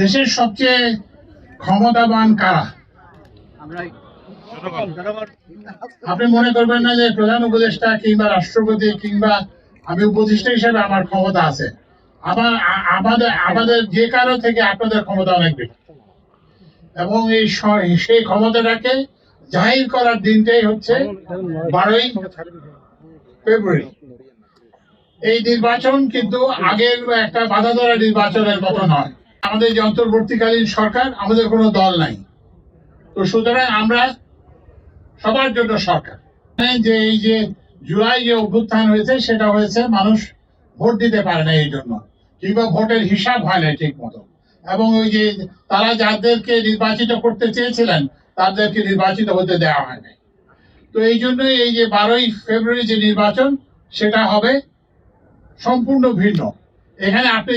দেশের সবচেয়ে ক্ষমতাবান কারা? আপনি মনে করবেন না যে প্রধান উপদেষ্টা কিংবা রাষ্ট্রপতি কিংবা আমি উপদেষ্টা হিসেবে আমার ক্ষমতা আছে। আমাদের আমাদের যে কারো থেকে আপনাদের ক্ষমতা অনেক বেশি, এবং সেই ক্ষমতাটাকে জাহির করার দিনটাই হচ্ছে 12ই ফেব্রুয়ারি। এই নির্বাচন কিন্তু আগের একটা বাধা ধরা নির্বাচনের মতো নয়। আমাদের যে অন্তর্বর্তীকালীন সরকার, আমাদের কোনো দল নাই, তো সুতরাং আমরা সবার জন্য সরকার। যে এই যে জুলাই যে অভ্যুত্থান হয়েছে, সেটা হয়েছে মানুষ ভোট দিতে পারে না এই জন্য, কিংবা ভোটের হিসাব হয় না ঠিক মতো, এবং ওই যে তারা যাদেরকে নির্বাচিত করতে চেয়েছিলেন তাদেরকে নির্বাচিত হতে দেওয়া হয় না। তো এই জন্য এই যে 12ই ফেব্রুয়ারি যে নির্বাচন, সেটা হবে সম্পূর্ণ ভিন্ন। এখানে আপনি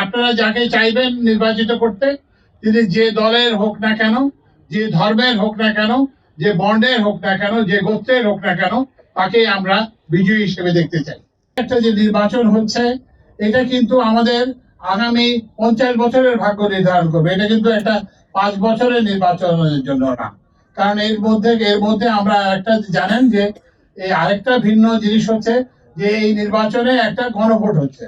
আপনারা যাকে চাইবেন নির্বাচিত করতে, তিনি যে দলের হোক না কেন, যে ধর্মের হোক না কেন, যে বর্ণের হোক না কেন, যে গোত্রের হোক না কেন, তাকে আমরা বিজয়ী হিসেবে দেখতে চাই। একটা যে নির্বাচন হচ্ছে, এটা কিন্তু আমাদের আগামী 50 বছরের ভাগ্য নির্ধারণ করবে। এটা কিন্তু একটা 5 বছরের নির্বাচনের জন্য না। কারণ এর মধ্যে আমরা একটা জানেন যে এই আরেকটা ভিন্ন জিনিস হচ্ছে যে এই নির্বাচনে একটা গণভোট হচ্ছে।